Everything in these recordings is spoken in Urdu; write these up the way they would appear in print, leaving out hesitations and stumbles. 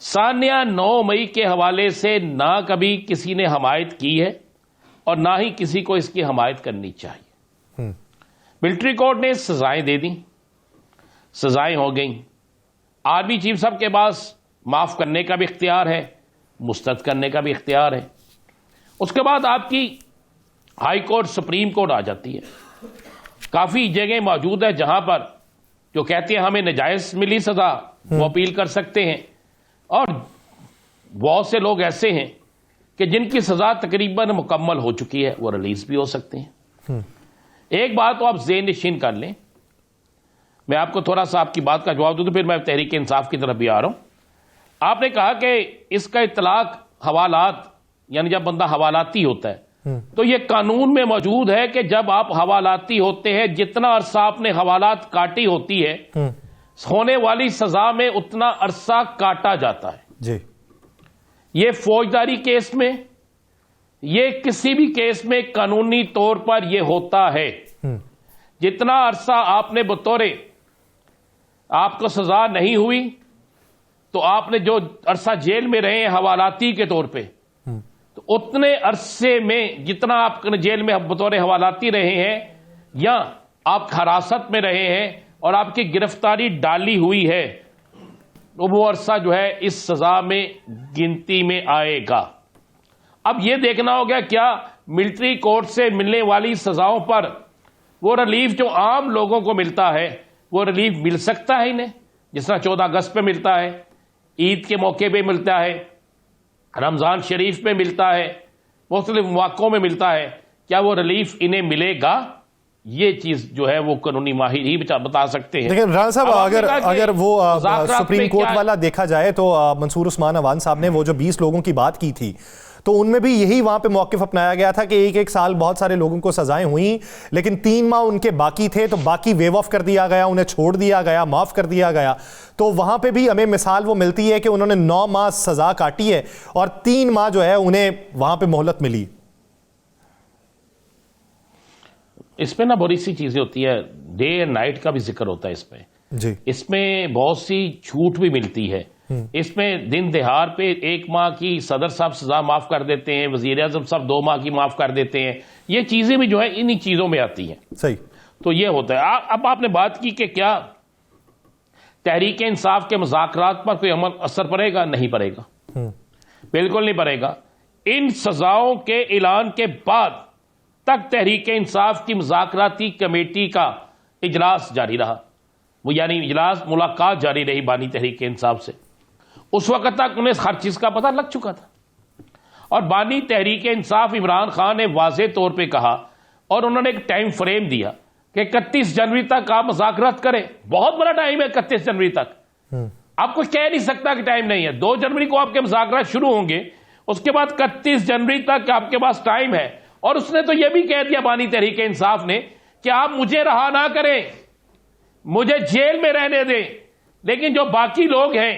ثانیہ 9 مئی کے حوالے سے نہ کبھی کسی نے حمایت کی ہے اور نہ ہی کسی کو اس کی حمایت کرنی چاہیے. ملٹری کورٹ نے سزائیں دے دیں, سزائیں ہو گئیں. آرمی چیف صاحب کے پاس معاف کرنے کا بھی اختیار ہے, مسترد کرنے کا بھی اختیار ہے. اس کے بعد آپ کی ہائی کورٹ, سپریم کورٹ آ جاتی ہے. کافی جگہیں موجود ہے جہاں پر جو کہتے ہیں ہمیں ناجائز ملی سزا, وہ اپیل کر سکتے ہیں. اور بہت سے لوگ ایسے ہیں کہ جن کی سزا تقریباً مکمل ہو چکی ہے, وہ ریلیز بھی ہو سکتے ہیں. ایک بات تو آپ ذہن نشین کر لیں, میں آپ کو تھوڑا سا آپ کی بات کا جواب دوں تو پھر میں تحریک انصاف کی طرف بھی آ رہا ہوں. آپ نے کہا کہ اس کا اطلاق حوالات, یعنی جب بندہ حوالاتی ہوتا ہے, تو یہ قانون میں موجود ہے کہ جب آپ حوالاتی ہوتے ہیں جتنا عرصہ آپ نے حوالات کاٹی ہوتی ہے ہونے والی سزا میں اتنا عرصہ کاٹا جاتا ہے. جی, یہ فوجداری کیس میں, یہ کسی بھی کیس میں قانونی طور پر یہ ہوتا ہے. جتنا عرصہ آپ نے بطور آپ کو سزا نہیں ہوئی تو آپ نے جو عرصہ جیل میں رہے ہیں حوالاتی کے طور پہ, تو اتنے عرصے میں جتنا آپ جیل میں بطور حوالاتی رہے ہیں یا آپ حراست میں رہے ہیں اور آپ کی گرفتاری ڈالی ہوئی ہے, تو وہ عرصہ جو ہے اس سزا میں گنتی میں آئے گا. اب یہ دیکھنا ہوگا کیا ملٹری کورٹ سے ملنے والی سزاؤں پر وہ ریلیف جو عام لوگوں کو ملتا ہے وہ ریلیف مل سکتا ہے انہیں, جس طرح 14 اگست پہ ملتا ہے, عید کے موقع پہ ملتا ہے, رمضان شریف پہ ملتا ہے, مختلف مواقعوں میں ملتا ہے. کیا وہ ریلیف انہیں ملے گا؟ یہ چیز جو ہے وہ قانونی ماہر ہی بتا سکتے ہیں. لیکن رانا صاحب اگر وہ سپریم کورٹ والا دیکھا جائے تو منصور عثمان عوان صاحب نے وہ جو 20 لوگوں کی بات کی تھی تو ان میں بھی یہی وہاں پہ موقف اپنایا گیا تھا کہ ایک سال بہت سارے لوگوں کو سزائیں ہوئیں لیکن 3 ماہ ان کے باقی تھے تو باقی ویو آف کر دیا گیا, انہیں چھوڑ دیا گیا, معاف کر دیا گیا. تو وہاں پہ بھی ہمیں مثال وہ ملتی ہے کہ انہوں نے 9 ماہ سزا کاٹی ہے اور 3 ماہ جو ہے انہیں وہاں پہ مہلت ملی. اس میں نا بڑی سی چیزیں ہوتی ہے, ڈے اینڈ نائٹ کا بھی ذکر ہوتا ہے اس میں. جی, اس میں بہت سی چھوٹ بھی ملتی ہے. اس میں دن دہار پہ 1 ماہ کی صدر صاحب سزا معاف کر دیتے ہیں, وزیر اعظم صاحب 2 ماہ کی معاف کر دیتے ہیں. یہ چیزیں بھی جو ہے انہی چیزوں میں آتی ہیں. صحیح. تو یہ ہوتا ہے. اب آپ نے بات کی کہ کیا تحریک انصاف کے مذاکرات پر کوئی عمل اثر پڑے گا؟ نہیں پڑے گا, بالکل نہیں پڑے گا. ان سزاؤں کے اعلان کے بعد تک تحریک انصاف کی مذاکراتی کمیٹی کا اجلاس جاری رہا, وہ یعنی اجلاس ملاقات جاری رہی بانی تحریک انصاف سے. اس وقت تک انہیں ہر چیز کا پتہ لگ چکا تھا اور بانی تحریک انصاف عمران خان نے واضح طور پہ کہا اور انہوں نے ایک ٹائم فریم دیا کہ 31 جنوری تک آپ مذاکرات کریں. بہت بڑا ٹائم ہے 31 جنوری تک. آپ کو کہہ نہیں سکتا کہ ٹائم نہیں ہے. 2 جنوری کو آپ کے مذاکرات شروع ہوں گے, اس کے بعد 31 جنوری تک آپ کے پاس ٹائم ہے. اور اس نے تو یہ بھی کہہ دیا بانی تحریک انصاف نے کہ آپ مجھے رہا نہ کریں, مجھے جیل میں رہنے دیں, لیکن جو باقی لوگ ہیں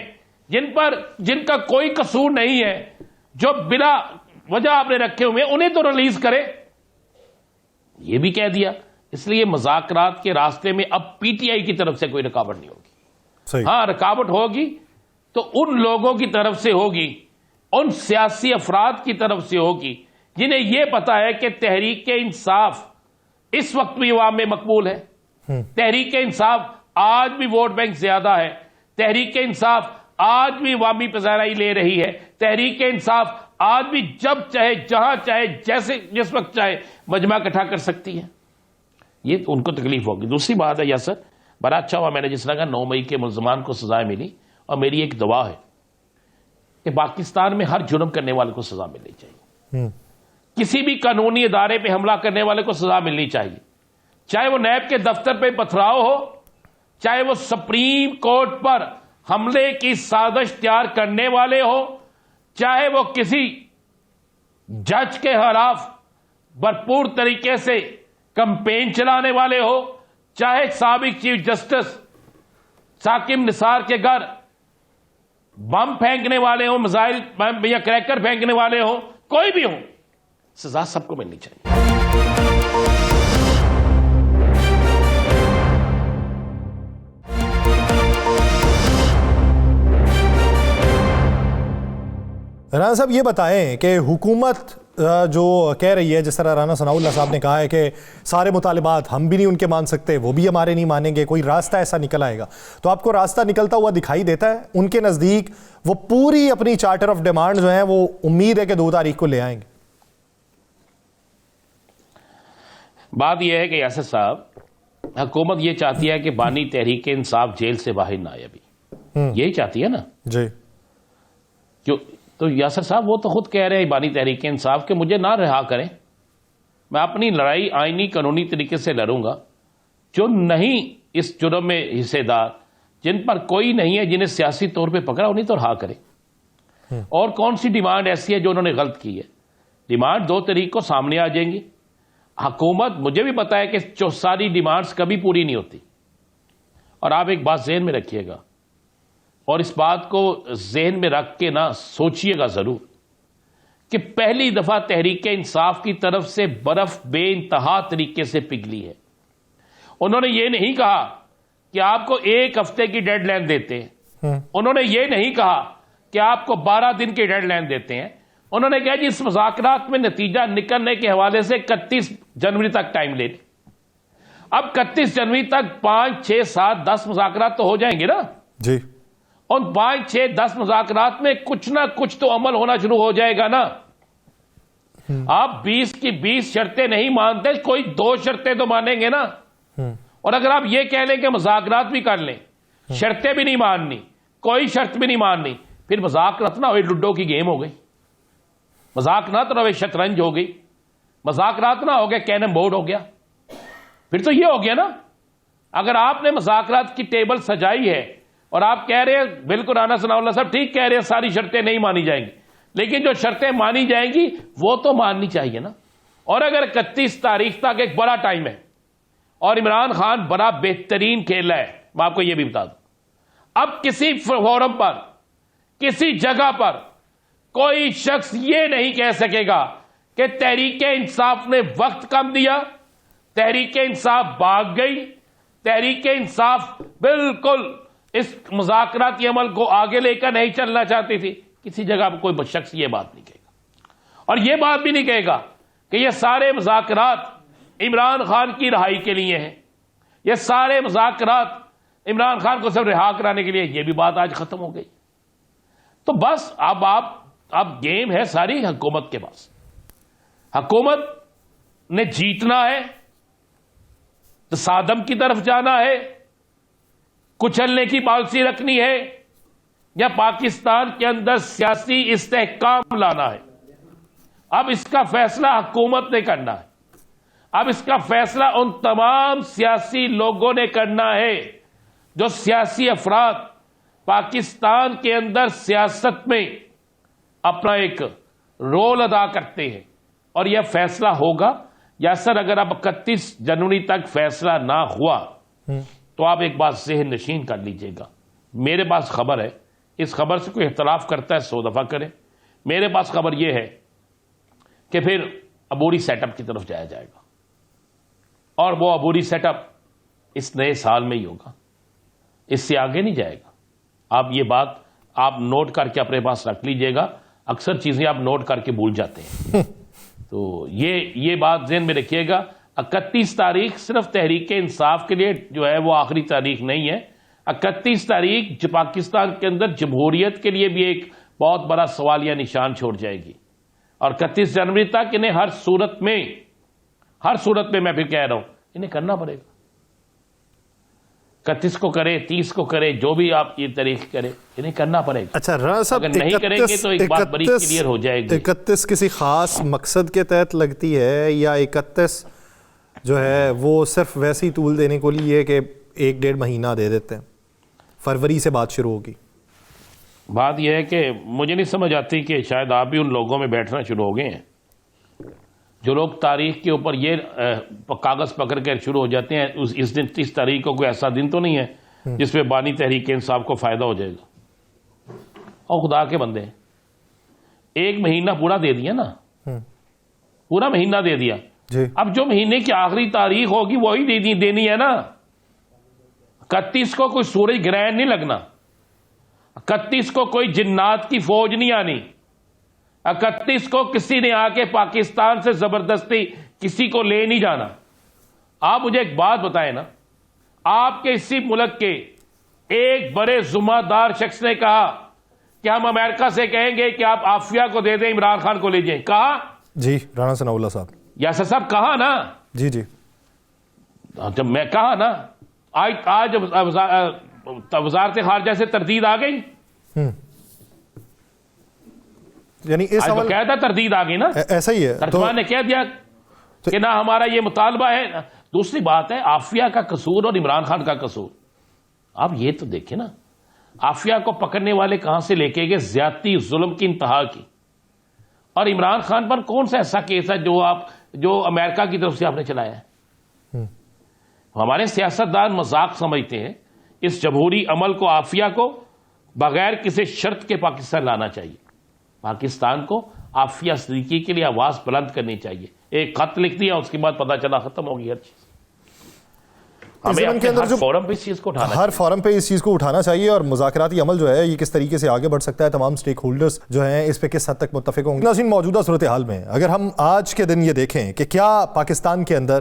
جن کا کوئی قصور نہیں ہے, جو بلا وجہ آپ نے رکھے ہوئے, انہیں تو ریلیز کرے. یہ بھی کہہ دیا. اس لیے مذاکرات کے راستے میں اب پی ٹی آئی کی طرف سے کوئی رکاوٹ نہیں ہوگی. صحیح. ہاں رکاوٹ ہوگی تو ان لوگوں کی طرف سے ہوگی, ان سیاسی افراد کی طرف سے ہوگی جنہیں یہ پتا ہے کہ تحریک انصاف اس وقت بھی عوام میں مقبول ہے. تحریک انصاف آج بھی ووٹ بینک زیادہ ہے. تحریک انصاف آج بھی عوامی پذیرائی لے رہی ہے. تحریک انصاف آج بھی جب چاہے, جہاں چاہے, جیسے جس وقت چاہے مجمع اکٹھا کر سکتی ہے. یہ تو ان کو تکلیف ہوگی. دوسری بات ہے یاسر, بڑا اچھا ہوا میں نے جس طرح کہا 9 مئی کے ملزمان کو سزائیں ملی, اور میری ایک دعا ہے کہ پاکستان میں ہر جرم کرنے والے کو سزا ملنی چاہیے. کسی بھی قانونی ادارے پہ حملہ کرنے والے کو سزا ملنی چاہیے, چاہے وہ نیب کے دفتر پہ پتھراؤ ہو, چاہے وہ سپریم کورٹ پر حملے کی سازش تیار کرنے والے ہو, چاہے وہ کسی جج کے خلاف بھرپور طریقے سے کمپین چلانے والے ہو, چاہے سابق چیف جسٹس ثاقب نثار کے گھر بم پھینکنے والے ہوں, میزائل یا کریکر پھینکنے والے ہوں, کوئی بھی ہوں, سزا سب کو ملنی چاہیے. رانا صاحب یہ بتائیں کہ حکومت جو کہہ رہی ہے، جس طرح رانا ثناء اللہ صاحب نے کہا ہے کہ سارے مطالبات ہم بھی نہیں ان کے مان سکتے، وہ بھی ہمارے نہیں مانیں گے، کوئی راستہ ایسا نکل آئے گا، تو آپ کو راستہ نکلتا ہوا دکھائی دیتا ہے؟ ان کے نزدیک وہ پوری اپنی چارٹر آف ڈیمانڈ جو ہیں وہ امید ہے کہ 2 تاریخ کو لے آئیں گے؟ بات یہ ہے کہ یاسر صاحب، حکومت یہ چاہتی ہے کہ بانی تحریک انصاف جیل سے باہر نہ آئے، ابھی یہی چاہتی ہے نا جی. کیوں؟ تو یاسر صاحب وہ تو خود کہہ رہے ہیں بانی تحریک انصاف کہ مجھے نہ رہا کریں، میں اپنی لڑائی آئینی قانونی طریقے سے لڑوں گا، جو نہیں اس جرم میں حصے دار، جن پر کوئی نہیں ہے، جنہیں سیاسی طور پہ پکڑا، انہیں تو رہا کرے. اور کون سی ڈیمانڈ ایسی ہے جو انہوں نے غلط کی ہے؟ ڈیمانڈ 2 تاریخ کو سامنے آ جائیں گی. حکومت، مجھے بھی پتا ہے کہ جو ساری ڈیمانڈز کبھی پوری نہیں ہوتی. اور آپ ایک بات ذہن میں رکھیے گا، اور اس بات کو ذہن میں رکھ کے نہ سوچئے گا ضرور، کہ پہلی دفعہ تحریک انصاف کی طرف سے برف بے انتہا طریقے سے پگھلی ہے. انہوں نے یہ نہیں کہا کہ آپ کو 1 ہفتے کی ڈیڈ لائن دیتے ہیں، انہوں نے یہ نہیں کہا کہ آپ کو 12 دن کی ڈیڈ لائن دیتے ہیں. انہوں نے کہا جی اس مذاکرات میں نتیجہ نکلنے کے حوالے سے 31 جنوری تک ٹائم لے لیں. اب 31 جنوری تک 5 6 7 10 مذاکرات تو ہو جائیں گے نا جی. ان 5 6 10 مذاکرات میں کچھ نہ کچھ تو عمل ہونا شروع ہو جائے گا نا. آپ 20 کی 20 شرطیں نہیں مانتے، کوئی 2 شرطیں تو مانیں گے نا. اور اگر آپ یہ کہہ لیں کہ مذاکرات بھی کر لیں، شرطیں بھی نہیں ماننی، کوئی شرط بھی نہیں ماننی، پھر مذاکرات نہ ہوئے لڈو کی گیم ہو گئی، مذاکرات نہ ہوئے شطرنج ہو گئی، مذاکرات نہ ہو گئے کینم بورڈ ہو گیا. پھر تو یہ ہو گیا نا. اگر آپ نے مذاکرات کی ٹیبل سجائی ہے اور آپ کہہ رہے ہیں، بالکل رانا ثناء اللہ صاحب ٹھیک کہہ رہے ہیں، ساری شرطیں نہیں مانی جائیں گی، لیکن جو شرطیں مانی جائیں گی وہ تو ماننی چاہیے نا. اور اگر 31 تاریخ تک ایک بڑا ٹائم ہے اور عمران خان بڑا بہترین کھیل ہے، میں آپ کو یہ بھی بتا دوں، اب کسی فورم پر، کسی جگہ پر کوئی شخص یہ نہیں کہہ سکے گا کہ تحریک انصاف نے وقت کم دیا، تحریک انصاف بھاگ گئی، تحریک انصاف بالکل اس مذاکراتی عمل کو آگے لے کر نہیں چلنا چاہتی تھی. کسی جگہ پر کوئی شخص یہ بات نہیں کہے گا. اور یہ بات بھی نہیں کہے گا کہ یہ سارے مذاکرات عمران خان کی رہائی کے لیے ہیں، یہ سارے مذاکرات عمران خان کو صرف رہا کرانے کے لیے. یہ بھی بات آج ختم ہو گئی. تو بس اب گیم ہے ساری حکومت کے پاس. حکومت نے جیتنا ہے، تصادم کی طرف جانا ہے، کچلنے کی پالیسی رکھنی ہے، یا پاکستان کے اندر سیاسی استحکام لانا ہے. اب اس کا فیصلہ حکومت نے کرنا ہے. اب اس کا فیصلہ ان تمام سیاسی لوگوں نے کرنا ہے جو سیاسی افراد پاکستان کے اندر سیاست میں اپنا ایک رول ادا کرتے ہیں. اور یہ فیصلہ ہوگا. یا سر اگر اب 31 جنوری تک فیصلہ نہ ہوا تو آپ ایک بات ذہن نشین کر لیجئے گا، میرے پاس خبر ہے، اس خبر سے کوئی اختلاف کرتا ہے 100 دفعہ کرے، میرے پاس خبر یہ ہے کہ پھر عبوری سیٹ اپ کی طرف جایا جائے گا. اور وہ عبوری سیٹ اپ اس نئے سال میں ہی ہوگا، اس سے آگے نہیں جائے گا. آپ یہ بات آپ نوٹ کر کے اپنے پاس رکھ لیجئے گا. اکثر چیزیں آپ نوٹ کر کے بھول جاتے ہیں، تو یہ بات ذہن میں رکھیے گا. 31 تاریخ صرف تحریک انصاف کے لیے جو ہے وہ آخری تاریخ نہیں ہے. 31 تاریخ پاکستان کے اندر جمہوریت کے لیے بھی ایک بہت بڑا سوالیہ نشان چھوڑ جائے گی. اور 31 جنوری تک انہیں ہر صورت میں میں پھر کہہ رہا ہوں انہیں کرنا پڑے گا. 31 کو کرے، 30 کو کرے، جو بھی آپ یہ تاریخ کرے، انہیں کرنا پڑے گا. اچھا رانا صاحب، اگر نہیں کریں گے تو ایک بات بڑی کلیئر ہو جائے گی. 31 کسی خاص مقصد کے تحت لگتی ہے یا 31 جو ہے وہ صرف ویسے ہی طول دینے کو لیے کہ 1-1.5 مہینہ دے دیتے ہیں؟ فروری سے بات شروع ہوگی. بات یہ ہے کہ مجھے نہیں سمجھ آتی کہ شاید آپ بھی ان لوگوں میں بیٹھنا شروع ہو گئے ہیں جو لوگ تاریخ کے اوپر یہ کاغذ پکڑ کر شروع ہو جاتے ہیں اس دن 30 تاریخ کو کوئی ایسا دن تو نہیں ہے جس پہ بانی تحریک انصاف کو فائدہ ہو جائے گا. اور خدا کے بندے 1 مہینہ پورا دے دیا نا، پورا مہینہ دے دیا. اب جو مہینے کی آخری تاریخ ہوگی وہی دینی ہے نا. 31 کو کوئی سورج گرہن نہیں لگنا، 31 کو کوئی جنات کی فوج نہیں آنی، 31 کو کسی نے آ کے پاکستان سے زبردستی کسی کو لے نہیں جانا. آپ مجھے ایک بات بتائیں نا, آپ کے اسی ملک کے ایک بڑے ذمہ دار شخص نے کہا کہ ہم امریکہ سے کہیں گے کہ آپ عافیہ کو دے دیں, عمران خان کو لے جائیں. کہا جی رانا ثناء اللہ صاحب. یاسر صاحب کہا نا. جی جی جب میں کہا نا, آج وزارت خارجہ سے تردید آ گئی. یعنی اس آج کہہ تھا تردید آ گئی نا, ایسا ہی ہے. ترجمان نے کہہ دیا کہ نہ ہمارا یہ مطالبہ ہے. دوسری بات ہے عافیہ کا قصور اور عمران خان کا قصور. آپ یہ تو دیکھیں نا, عافیہ کو پکڑنے والے کہاں سے لے کے گئے, زیادتی ظلم کی انتہا کی. اور عمران خان پر کون سا ایسا کیس ہے جو امریکہ کی طرف سے آپ نے چلایا ہے؟ ہمارے سیاستدان مذاق سمجھتے ہیں. اس جمہوری عمل کو, عافیہ کو بغیر کسی شرط کے پاکستان لانا چاہیے. پاکستان کو عافیہ صدیقی کے لیے آواز بلند کرنی چاہیے. ایک خط لکھ دیا, اس کے بعد پتا چلا ختم ہو گئی ہر چیز. ہمیں ہر فورم پہ اس چیز کو اٹھانا, ہر فورم پہ اس چیز کو اٹھانا چاہیے. اور مذاکراتی عمل جو ہے یہ کس طریقے سے آگے بڑھ سکتا ہے, تمام سٹیک ہولڈرز جو ہیں اس پہ کس حد تک متفق ہوں گے. ناظرین, موجودہ صورتحال میں اگر ہم آج کے دن یہ دیکھیں کہ کیا پاکستان کے اندر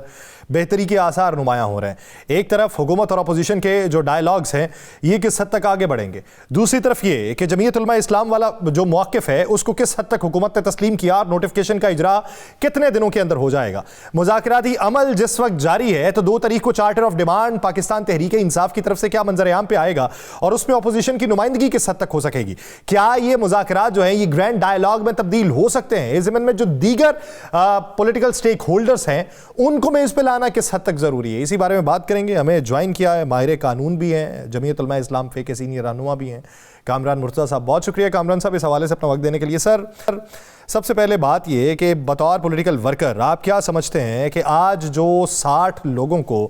بہتری کے آثار نمایاں ہو رہے ہیں. ایک طرف حکومت اور اپوزیشن کے جو ڈائیلاگز ہیں یہ کس حد تک آگے بڑھیں گے, دوسری طرف یہ کہ جمعیت علماء اسلام والا جو موقف ہے اس کو کس حد تک حکومت نے تسلیم کیا اور نوٹیفیکیشن کا اجرا کتنے دنوں کے اندر ہو جائے گا. مذاکراتی عمل جس وقت جاری ہے تو 2 تاریخ کو charter of demand Pakistan Tehreek Insaf کی طرف سے کیا منظر عام پہ آئے گا اور اس میں اپوزیشن کی نمائندگی کس حد تک ہو سکے گی. کیا یہ مذاکرات جو ہیں یہ گرینڈ ڈائیلاگ میں تبدیل ہو سکتے ہیں؟ اس ضمن میں جو دیگر پولیٹیکل سٹیک ہولڈرز ہیں ان کو میں اس پہ لانا کس حد تک ضروری ہے, اسی بارے میں بات کریں گے. ہمیں جوائن کیا ہے ماہر قانون بھی ہیں, جمعیت علماء اسلام فے کے سینئر رہنما بھی ہیں, کامران مرتضیٰ صاحب. بہت شکریہ کامران صاحب اس حوالے سے اپنا وقت دینے کے لیے. سر, سب سے پہلے بات یہ کہ بطور پولیٹیکل ورکر آپ کیا سمجھتے ہیں کہ آج جو 60 لوگوں کو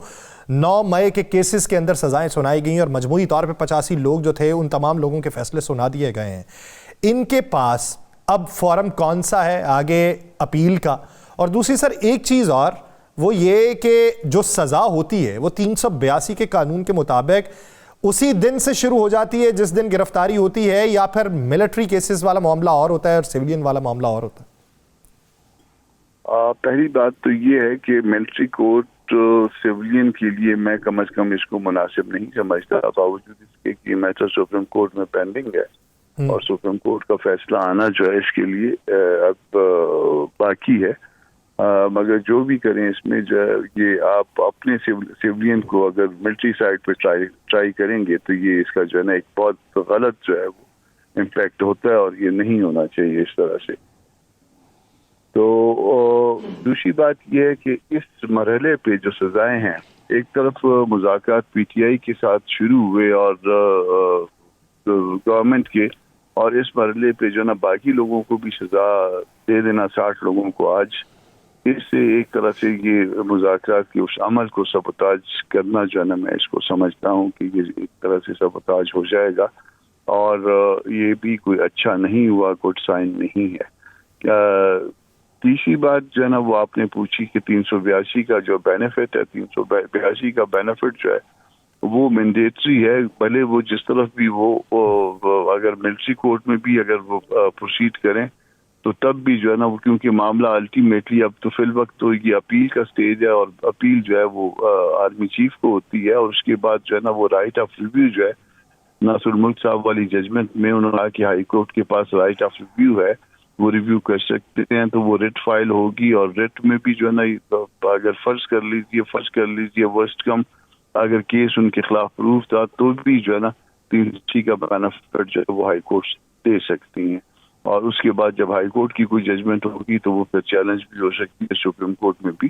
9 مئی کے کیسز کے اندر سزائیں سنائی گئیں اور مجموعی طور پہ 85 لوگ جو تھے ان تمام لوگوں کے فیصلے سنا دیے گئے ہیں, ان کے پاس اب فورم کون سا ہے آگے اپیل کا؟ اور دوسری سر ایک چیز اور, وہ یہ کہ جو سزا ہوتی ہے وہ 382 کے قانون کے مطابق اسی دن سے شروع ہو جاتی ہے جس دن گرفتاری ہوتی ہے, یا پھر ملٹری کیسز والا معاملہ اور ہوتا ہے اور سیولین والا معاملہ اور ہوتا ہے؟ پہلی بات تو یہ ہے کہ ملٹری کورٹ سیولین کے لیے میں کم از کم اس کو مناسب نہیں سمجھتا, باوجود اس کے کہ میٹر سپریم کورٹ میں پینڈنگ ہے اور سپریم کورٹ کا فیصلہ آنا جو ہے اس کے لیے اب باقی ہے. مگر جو بھی کریں اس میں جو ہے یہ آپ اپنے سیولین کو اگر ملٹری سائڈ پہ ٹرائی کریں گے تو یہ اس کا جو ہے نا ایک بہت غلط جو ہے وہ امپیکٹ ہوتا ہے اور یہ نہیں ہونا چاہیے اس طرح سے. تو دوسری بات یہ ہے کہ اس مرحلے پہ جو سزائیں ہیں, ایک طرف مذاکرات پی ٹی آئی کے ساتھ شروع ہوئے اور گورنمنٹ کے, اور اس مرحلے پہ جو ہے نا باقی لوگوں کو بھی سزا دے دینا 60 لوگوں کو آج, اس سے ایک طرح سے یہ مذاکرات کے اس عمل کو سبوتاج کرنا جو ہے نا میں اس کو سمجھتا ہوں کہ یہ ایک طرح سے سبوتاج ہو جائے گا اور یہ بھی کوئی اچھا نہیں ہوا, گڈ سائن نہیں ہے. تیسری بات جو ہے نا وہ آپ نے پوچھی کہ 382 کا جو بینیفٹ ہے, 382 کا بینیفٹ جو ہے وہ مینڈیٹری ہے, بھلے وہ جس طرف بھی وہ اگر ملٹری کورٹ میں بھی اگر وہ پروسیڈ کریں تو تب بھی جو ہے نا وہ, کیونکہ معاملہ الٹیمیٹلی اب تو فی الوقت تو یہ اپیل کا سٹیج ہے اور اپیل جو ہے وہ آرمی چیف کو ہوتی ہے, اور اس کے بعد جو ہے نا وہ رائٹ آف ریویو جو ہے ناصر الملک صاحب والی ججمنٹ میں انہوں نے کہا کہ ہائی کورٹ کے پاس رائٹ آف ریویو ہے, وہ ریویو کر سکتے ہیں. تو وہ ریٹ فائل ہوگی اور ریٹ میں بھی جو ہے نا اگر فرض کر لیجیے ورسٹ کم اگر کیس ان کے خلاف پروف تھا تو بھی جو ہے نا 380 کا بینیفٹ جو ہے وہ ہائی کورٹ دے سکتی ہیں, اور اس کے بعد جب ہائی کورٹ کی کوئی ججمنٹ ہوگی تو وہ پھر چیلنج بھی ہو سکتی ہے سپریم کورٹ میں بھی.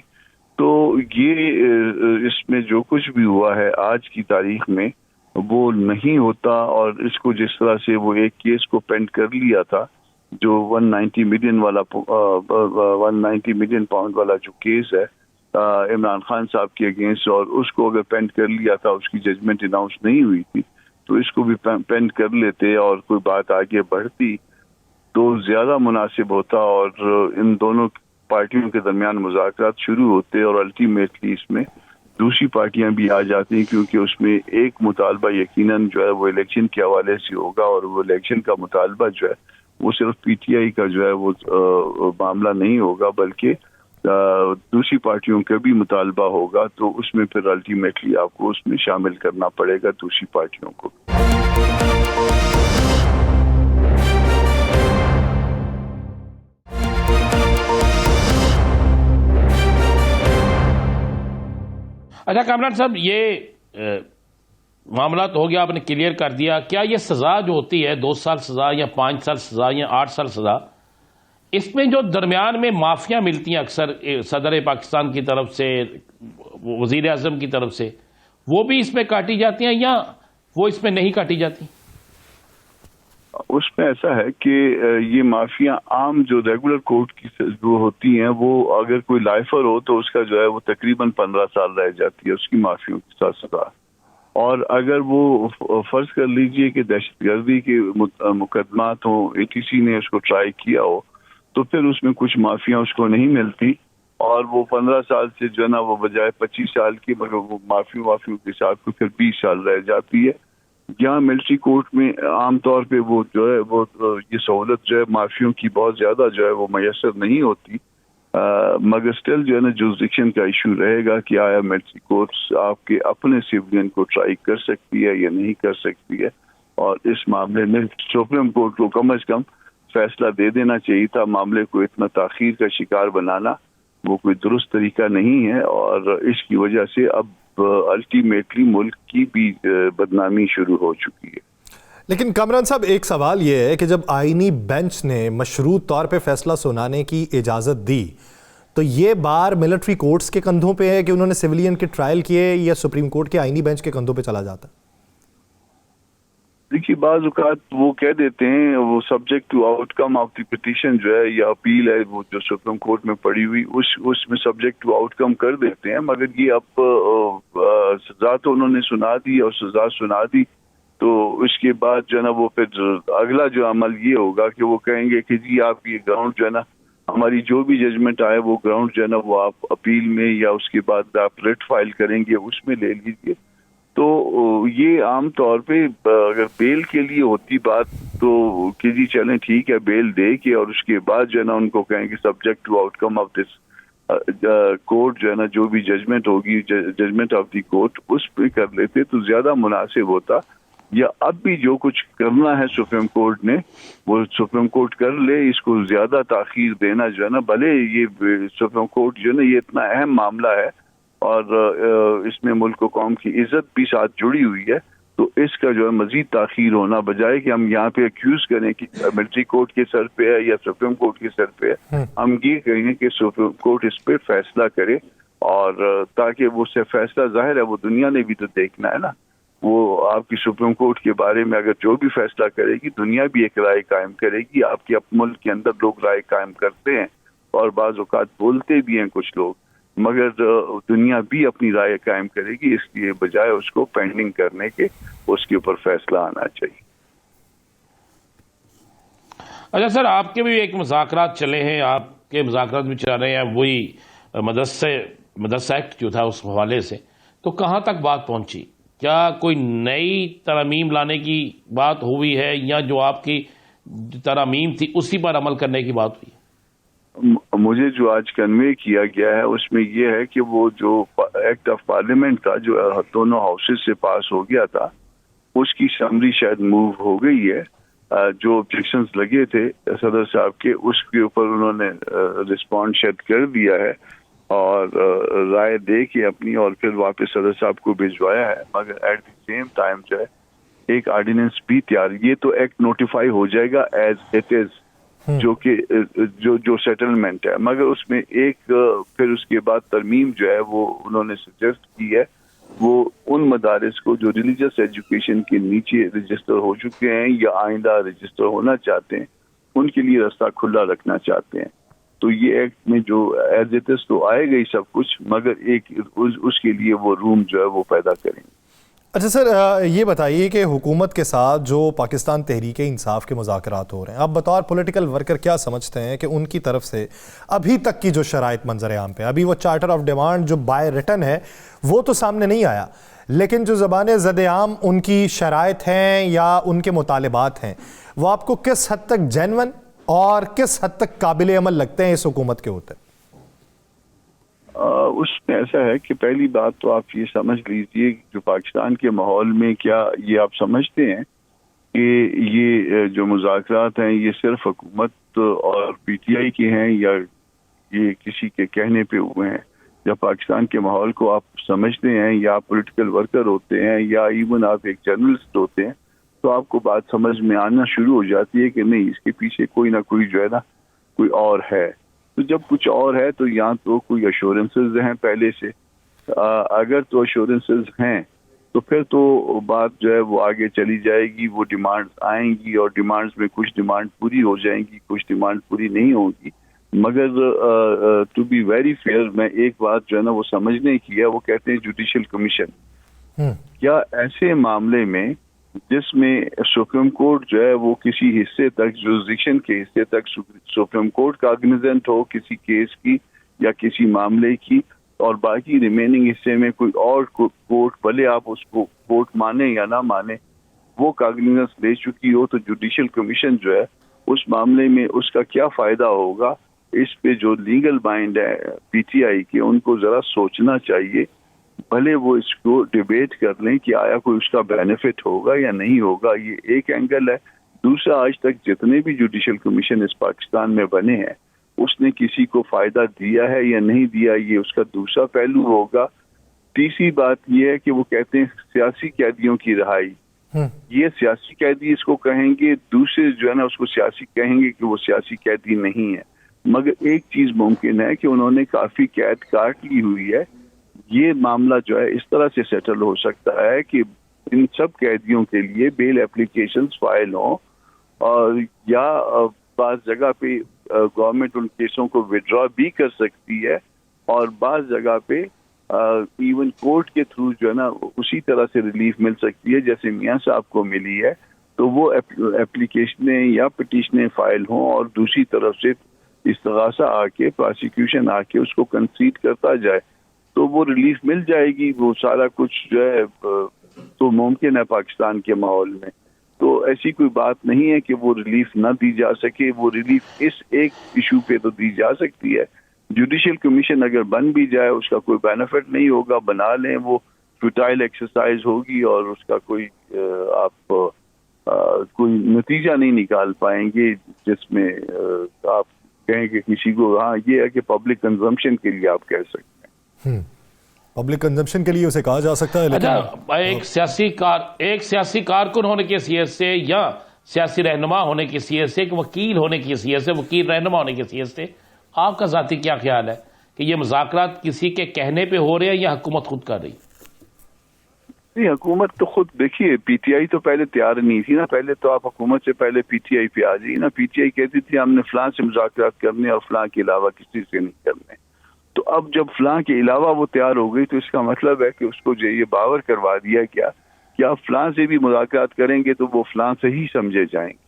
تو یہ اس میں جو کچھ بھی ہوا ہے آج کی تاریخ میں وہ نہیں ہوتا, اور اس کو جس طرح سے وہ ایک کیس کو پینڈ کر لیا تھا جو 190 ملین والا 190 ملین پاؤنڈ والا جو کیس ہے عمران خان صاحب کے اگینسٹ, اور اس کو اگر پینڈ کر لیا تھا, اس کی ججمنٹ اناؤنس نہیں ہوئی تھی, تو اس کو بھی پینڈ کر لیتے اور کوئی بات آگے بڑھتی تو زیادہ مناسب ہوتا, اور ان دونوں پارٹیوں کے درمیان مذاکرات شروع ہوتے اور الٹیمیٹلی اس میں دوسری پارٹیاں بھی آ جاتی ہیں, کیونکہ اس میں ایک مطالبہ یقیناً جو ہے وہ الیکشن کے حوالے سے ہوگا, اور وہ الیکشن کا مطالبہ جو ہے وہ صرف پی ٹی آئی کا جو ہے وہ معاملہ نہیں ہوگا بلکہ دوسری پارٹیوں کا بھی مطالبہ ہوگا، تو اس میں پھر الٹیمیٹلی آپ کو اس میں شامل کرنا پڑے گا دوسری پارٹیوں کو۔ اچھا کامران صاحب، یہ معاملہ تو ہو گیا، آپ نے کلیئر کر دیا، کیا یہ سزا جو ہوتی ہے 2 سال سزا یا 5 سال سزا یا 8 سال سزا، اس میں جو درمیان میں معافیاں ملتی ہیں اکثر صدر پاکستان کی طرف سے، وزیر اعظم کی طرف سے، وہ بھی اس میں کاٹی جاتی ہیں یا وہ اس میں نہیں کاٹی جاتی؟ اس میں ایسا ہے کہ یہ معافیاں عام جو ریگولر کورٹ کی جو ہوتی ہیں، وہ اگر کوئی لائفر ہو تو اس کا جو ہے وہ تقریباً 15 سال رہ جاتی ہے اس کی معافیوں کے ساتھ سزا، اور اگر وہ فرض کر لیجئے کہ دہشت گردی کے مقدمات ہوں، اے ٹی سی نے اس کو ٹرائی کیا ہو، تو پھر اس میں کچھ معافیاں اس کو نہیں ملتی، اور وہ 15 سال سے جو ہے نا وہ بجائے 25 سال کی، مگر وہ معافیوں کے ساتھ پھر 20 سال رہ جاتی ہے۔ یہاں ملٹری کورٹ میں عام طور پہ وہ جو ہے وہ یہ سہولت جو ہے معافیوں کی بہت زیادہ جو ہے وہ میسر نہیں ہوتی، مگر سٹل جو ہے نا جورسڈکشن کا ایشو رہے گا کہ آیا ملٹری کورٹس آپ کے اپنے سویلین کو ٹرائی کر سکتی ہے یا نہیں کر سکتی ہے، اور اس معاملے میں سپریم کورٹ کو کم از کم فیصلہ دے دینا چاہیے تھا۔ معاملے کو اتنا تاخیر کا شکار بنانا وہ کوئی درست طریقہ نہیں ہے، اور اس کی وجہ سے اب الٹیمیٹلی ملک کی بھی بدنامی شروع ہو چکی ہے۔ لیکن کامران صاحب، ایک سوال یہ ہے کہ جب آئینی بینچ نے مشروط طور پہ فیصلہ سنانے کی اجازت دی تو یہ بار ملٹری کورٹس کے کندھوں پہ ہے کہ انہوں نے سویلین کے ٹرائل کیے، یا سپریم کورٹ کے آئینی بینچ کے کندھوں پہ چلا جاتا؟ دیکھیے، بعض اوقات وہ کہہ دیتے ہیں وہ subject to outcome of the petition جو ہے یا اپیل ہے وہ جو سپریم کورٹ میں پڑی ہوئی اس میں سبجیکٹ ٹو آؤٹ کم کر دیتے ہیں، مگر یہ اب سزا تو انہوں نے سنا دی، اور سزا سنا دی تو اس کے بعد جو ہے نا وہ پھر اگلا جو عمل یہ ہوگا کہ وہ کہیں گے کہ جی آپ یہ گراؤنڈ جو ہے نا ہماری جو بھی ججمنٹ آئے وہ گراؤنڈ جو ہے نا وہ آپ اپیل میں یا اس کے بعد آپ ریٹ فائل کریں گے اس میں لے لیجیے۔ تو یہ عام طور پہ اگر بیل کے لیے ہوتی بات تو کہ جی چلیں ٹھیک ہے بیل دے کے، اور اس کے بعد جو ہے نا ان کو کہیں کہ subject to outcome of this court جو ہے نا جو بھی ججمنٹ ہوگی، ججمنٹ آف دی کورٹ، اس پہ کر لیتے تو زیادہ مناسب ہوتا۔ یا اب بھی جو کچھ کرنا ہے سپریم کورٹ نے وہ سپریم کورٹ کر لے، اس کو زیادہ تاخیر دینا جو ہے نا، بھلے یہ سپریم کورٹ جو ہے نا یہ اتنا اہم معاملہ ہے اور اس میں ملک و قوم کی عزت بھی ساتھ جڑی ہوئی ہے، تو اس کا جو ہے مزید تاخیر ہونا بجائے کہ ہم یہاں پہ ایکیوز کریں کہ ملٹری کورٹ کے سر پہ ہے یا سپریم کورٹ کے سر پہ ہے، ہم یہ کہیں کہ سپریم کورٹ اس پہ فیصلہ کرے، اور تاکہ وہ سے فیصلہ ظاہر ہے وہ دنیا نے بھی تو دیکھنا ہے نا، وہ آپ کی سپریم کورٹ کے بارے میں اگر جو بھی فیصلہ کرے گی دنیا بھی ایک رائے قائم کرے گی۔ آپ کے ملک کے اندر لوگ رائے قائم کرتے ہیں اور بعض اوقات بولتے بھی ہیں کچھ لوگ، مگر دنیا بھی اپنی رائے قائم کرے گی، اس لیے بجائے اس کو پینڈنگ کرنے کے اس کے اوپر فیصلہ آنا چاہیے۔ اچھا سر، آپ کے بھی ایک مذاکرات چلے ہیں، آپ کے مذاکرات بھی چل رہے ہیں وہی مدرسہ ایکٹ جو تھا اس حوالے سے، تو کہاں تک بات پہنچی؟ کیا کوئی نئی ترمیم لانے کی بات ہوئی ہے یا جو آپ کی ترمیم تھی اسی پر عمل کرنے کی بات ہوئی؟ مجھے جو آج کنوے کیا گیا ہے اس میں یہ ہے کہ وہ جو ایکٹ آف پارلیمنٹ کا جو دونوں ہاؤسز سے پاس ہو گیا تھا اس کی سمری شاید موو ہو گئی ہے، جو آبجیکشنز لگے تھے صدر صاحب کے اس کے اوپر انہوں نے رسپانڈ شاید کر دیا ہے اور رائے دے کے اپنی اور پھر واپس صدر صاحب کو بھجوایا ہے، مگر ایٹ دی سیم ٹائم جو ہے ایک آرڈیننس بھی تیار، یہ تو ایکٹ نوٹیفائی ہو جائے گا ایز اٹ از جو کہ جو سیٹلمنٹ ہے، مگر اس میں ایک پھر اس کے بعد ترمیم جو ہے وہ انہوں نے سجیسٹ کی ہے، وہ ان مدارس کو جو ریلیجس ایجوکیشن کے نیچے رجسٹر ہو چکے ہیں یا آئندہ رجسٹر ہونا چاہتے ہیں ان کے لیے راستہ کھلا رکھنا چاہتے ہیں۔ تو یہ ایکٹ میں جو ایز اٹ از تو آئے گی سب کچھ، مگر ایک اس کے لیے وہ روم جو ہے وہ پیدا کریں گے۔ اچھا سر، یہ بتائیے کہ حکومت کے ساتھ جو پاکستان تحریک انصاف کے مذاکرات ہو رہے ہیں، آپ بطور پولیٹیکل ورکر کیا سمجھتے ہیں کہ ان کی طرف سے ابھی تک کی جو شرائط منظر عام پہ، ابھی وہ چارٹر آف ڈیمانڈ جو بائی ریٹن ہے وہ تو سامنے نہیں آیا، لیکن جو زبان زد عام ان کی شرائط ہیں یا ان کے مطالبات ہیں، وہ آپ کو کس حد تک جینون اور کس حد تک قابل عمل لگتے ہیں اس حکومت کے ہوتے؟ اس میں ایسا ہے کہ پہلی بات تو آپ یہ سمجھ لیجئے جو پاکستان کے ماحول میں کیا یہ آپ سمجھتے ہیں کہ یہ جو مذاکرات ہیں یہ صرف حکومت اور پی ٹی آئی کے ہیں یا یہ کسی کے کہنے پہ ہوئے ہیں؟ جب پاکستان کے ماحول کو آپ سمجھتے ہیں یا آپ پولیٹیکل ورکر ہوتے ہیں یا ایون آپ ایک جرنلسٹ ہوتے ہیں تو آپ کو بات سمجھ میں آنا شروع ہو جاتی ہے کہ نہیں، اس کے پیچھے کوئی نہ کوئی جو ہے نا کوئی اور ہے۔ تو جب کچھ اور ہے تو یہاں تو کوئی ایشورنسز ہیں پہلے سے، اگر تو ایشورنسز ہیں تو پھر تو بات جو ہے وہ آگے چلی جائے گی، وہ ڈیمانڈز آئیں گی اور ڈیمانڈز میں کچھ ڈیمانڈ پوری ہو جائیں گی، کچھ ڈیمانڈ پوری نہیں ہوگی۔ مگر ٹو بی ویری فیئر، میں ایک بات جو ہے نا وہ سمجھنے کی ہے، وہ کہتے ہیں جوڈیشل کمیشن۔ کیا ایسے معاملے میں جس میں سپریم کورٹ جو ہے وہ کسی حصے تک، جوریسڈکشن کے حصے تک سپریم کورٹ کاگنیزنٹ ہو کسی کیس کی یا کسی معاملے کی، اور باقی ریمیننگ حصے میں کوئی اور کورٹ، بھلے آپ اس کو کورٹ مانے یا نہ مانے، وہ کاگنیزنس لے چکی ہو، تو جوڈیشل کمیشن جو ہے اس معاملے میں اس کا کیا فائدہ ہوگا؟ اس پہ جو لیگل مائنڈ ہے پی ٹی آئی کے، ان کو ذرا سوچنا چاہیے، بھلے وہ اس کو ڈیبیٹ کر لیں کہ آیا کوئی اس کا بینیفٹ ہوگا یا نہیں ہوگا۔ یہ ایک اینگل ہے۔ دوسرا، آج تک جتنے بھی جوڈیشل کمیشن اس پاکستان میں بنے ہیں اس نے کسی کو فائدہ دیا ہے یا نہیں دیا، یہ اس کا دوسرا پہلو ہوگا۔ تیسری بات یہ ہے کہ وہ کہتے ہیں سیاسی قیدیوں کی رہائی، یہ سیاسی قیدی اس کو کہیں گے، دوسرے جو ہے نا اس کو سیاسی کہیں گے کہ وہ سیاسی قیدی نہیں ہے۔ مگر ایک چیز ممکن ہے کہ انہوں نے کافی قید کاٹ لی ہوئی ہے۔ یہ معاملہ جو ہے اس طرح سے سیٹل ہو سکتا ہے کہ ان سب قیدیوں کے لیے بیل اپلیکیشنز فائل ہوں، اور یا بعض جگہ پہ گورنمنٹ ان کیسوں کو وڈرا بھی کر سکتی ہے، اور بعض جگہ پہ ایون کورٹ کے تھرو جو ہے نا اسی طرح سے ریلیف مل سکتی ہے جیسے میاں صاحب کو ملی ہے۔ تو وہ اپلیکیشنیں یا پٹیشنیں فائل ہوں اور دوسری طرف سے استغاثہ آ کے، پروسیکیوشن آ کے اس کو کنسیڈ کرتا جائے تو وہ ریلیف مل جائے گی۔ وہ سارا کچھ جو ہے تو ممکن ہے پاکستان کے ماحول میں، تو ایسی کوئی بات نہیں ہے کہ وہ ریلیف نہ دی جا سکے۔ وہ ریلیف اس ایک ایشو پہ تو دی جا سکتی ہے۔ جوڈیشل کمیشن اگر بن بھی جائے اس کا کوئی بینیفٹ نہیں ہوگا، بنا لیں، وہ فیوٹائل ایکسرسائز ہوگی اور اس کا کوئی آپ کوئی نتیجہ نہیں نکال پائیں گے جس میں آپ کہیں کہ کسی کو، ہاں یہ ہے کہ پبلک کنزمپشن کے لیے آپ کہہ سکتے ہیں، پبلک کنزمپشن کے لیے اسے کہا جا سکتا ہے۔ اچھا، ایک سیاسی کارکن ہونے کی حیثیت سے یا سیاسی رہنما ہونے کی حیثیت سے، ایک وکیل ہونے کی حیثیت سے، وکیل رہنما ہونے کی حیثیت سے آپ کا ذاتی کیا خیال ہے کہ یہ مذاکرات کسی کے کہنے پہ ہو رہے ہیں یا حکومت خود کر رہی؟ حکومت تو خود، دیکھیے پی ٹی آئی تو پہلے تیار نہیں تھی نا، پہلے تو آپ حکومت سے پہلے پی ٹی آئی پہ آ جائیے نا۔ پی ٹی آئی کہتی تھی ہم نے فلاں سے مذاکرات کرنے اور فلاں کے علاوہ کسی سے نہیں کرنے، تو اب جب فلاں کے علاوہ وہ تیار ہو گئی تو اس کا مطلب ہے کہ اس کو جو یہ باور کروا دیا کیا کہ آپ فلاں سے بھی مذاکرات کریں گے تو وہ فلاں سے ہی سمجھے جائیں گے،